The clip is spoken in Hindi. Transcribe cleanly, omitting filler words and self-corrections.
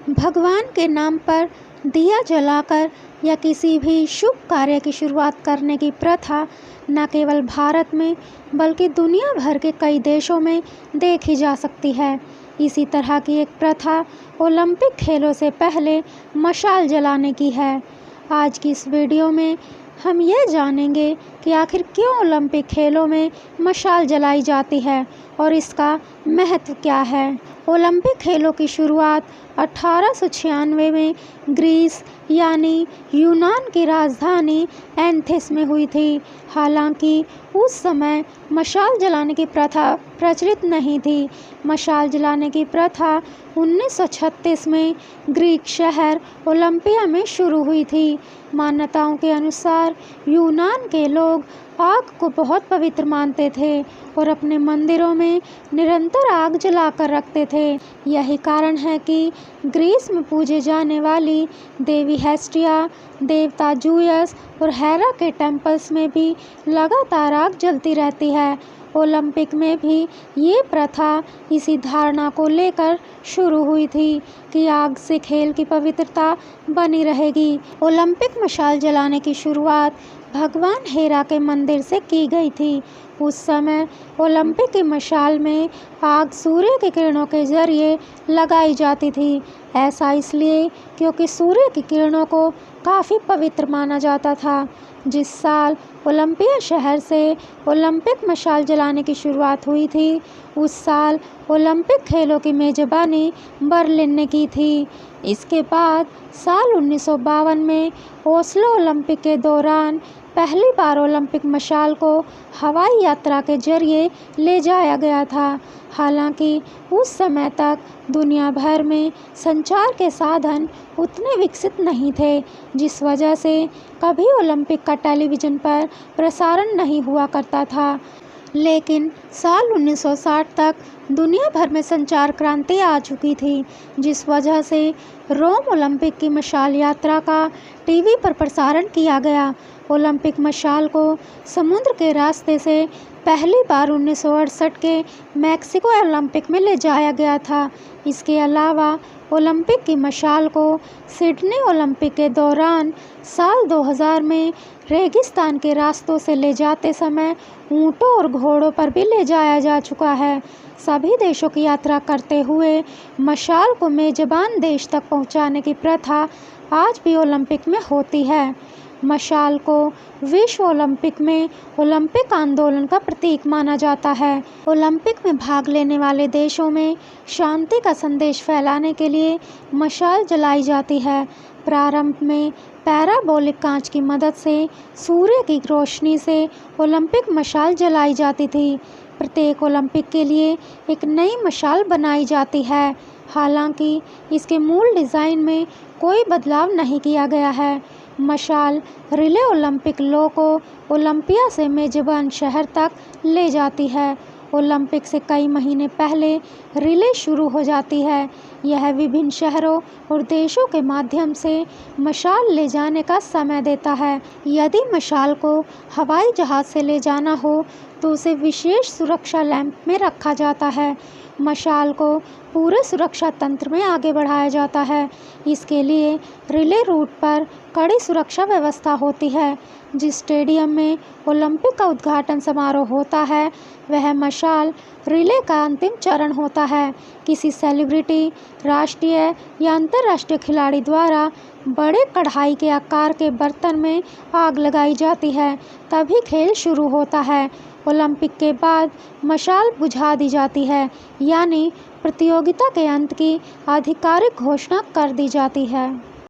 भगवान के नाम पर दिया जलाकर या किसी भी शुभ कार्य की शुरुआत करने की प्रथा न केवल भारत में बल्कि दुनिया भर के कई देशों में देखी जा सकती है। इसी तरह की एक प्रथा ओलंपिक खेलों से पहले मशाल जलाने की है। आज की इस वीडियो में हम ये जानेंगे कि आखिर क्यों ओलंपिक खेलों में मशाल जलाई जाती है और इसका महत्व क्या है। ओलंपिक खेलों की शुरुआत 1896 में ग्रीस यानी यूनान की राजधानी एथेंस में हुई थी। हालांकि उस समय मशाल जलाने की प्रथा प्रचलित नहीं थी। मशाल जलाने की प्रथा 1936 में ग्रीक शहर ओलंपिया में शुरू हुई थी। मान्यताओं के अनुसार यूनान के लोग आग को बहुत पवित्र मानते थे और अपने मंदिरों में निरंतर आग जलाकर रखते थे। यही कारण है कि ग्रीस में पूजे जाने वाली देवी हेस्टिया, देवता जूयस और हेरा के टेम्पल्स में भी लगातार आग जलती रहती है। ओलंपिक में भी ये प्रथा इसी धारणा को लेकर शुरू हुई थी कि आग से खेल की पवित्रता बनी रहेगी। ओलंपिक मशाल जलाने की शुरुआत भगवान हेरा के मंदिर से की गई थी। उस समय ओलंपिक की मशाल में आग सूर्य की किरणों के जरिए लगाई जाती थी। ऐसा इसलिए क्योंकि सूर्य की किरणों को काफ़ी पवित्र माना जाता था। जिस साल ओलंपिया शहर से ओलंपिक मशाल जलाने की शुरुआत हुई थी, उस साल ओलंपिक खेलों की मेजबानी बर्लिन ने की थी। इसके बाद साल 1952 में ओस्लो ओलंपिक के दौरान पहली बार ओलंपिक मशाल को हवाई यात्रा के जरिए ले जाया गया था। हालांकि उस समय तक दुनिया भर में संचार के साधन उतने विकसित नहीं थे, जिस वजह से कभी ओलंपिक का टेलीविज़न पर प्रसारण नहीं हुआ करता था। लेकिन साल 1960 तक दुनिया भर में संचार क्रांति आ चुकी थी, जिस वजह से रोम ओलंपिक की मशाल यात्रा का टीवी पर प्रसारण किया गया। ओलंपिक मशाल को समुद्र के रास्ते से पहली बार 1968 के मैक्सिको ओलंपिक में ले जाया गया था। इसके अलावा ओलंपिक की मशाल को सिडनी ओलंपिक के दौरान साल 2000 में रेगिस्तान के रास्तों से ले जाते समय ऊँटों और घोड़ों पर भी ले जाया जा चुका है। सभी देशों की यात्रा करते हुए मशाल को मेजबान देश तक पहुंचाने की प्रथा आज भी ओलंपिक में होती है। मशाल को विश्व ओलंपिक में ओलंपिक आंदोलन का प्रतीक माना जाता है। ओलंपिक में भाग लेने वाले देशों में शांति का संदेश फैलाने के लिए मशाल जलाई जाती है। प्रारंभ में पैराबोलिक कांच की मदद से सूर्य की रोशनी से ओलंपिक मशाल जलाई जाती थी। प्रत्येक ओलंपिक के लिए एक नई मशाल बनाई जाती है। हालांकि इसके मूल डिज़ाइन में कोई बदलाव नहीं किया गया है। मशाल रिले ओलंपिक लो को ओलंपिया से मेजबान शहर तक ले जाती है। ओलंपिक से कई महीने पहले रिले शुरू हो जाती है। यह विभिन्न शहरों और देशों के माध्यम से मशाल ले जाने का समय देता है। यदि मशाल को हवाई जहाज़ से ले जाना हो तो उसे विशेष सुरक्षा लैंप में रखा जाता है। मशाल को पूरे सुरक्षा तंत्र में आगे बढ़ाया जाता है। इसके लिए रिले रूट पर कड़ी सुरक्षा व्यवस्था होती है। जिस स्टेडियम में ओलंपिक का उद्घाटन समारोह होता है, वह मशाल रिले का अंतिम चरण होता है। किसी सेलिब्रिटी, राष्ट्रीय या अंतर्राष्ट्रीय खिलाड़ी द्वारा बड़े कढ़ाई के आकार के बर्तन में आग लगाई जाती है, तभी खेल शुरू होता है। ओलंपिक के बाद मशाल बुझा दी जाती है, यानी प्रतियोगिता के अंत की आधिकारिक घोषणा कर दी जाती है।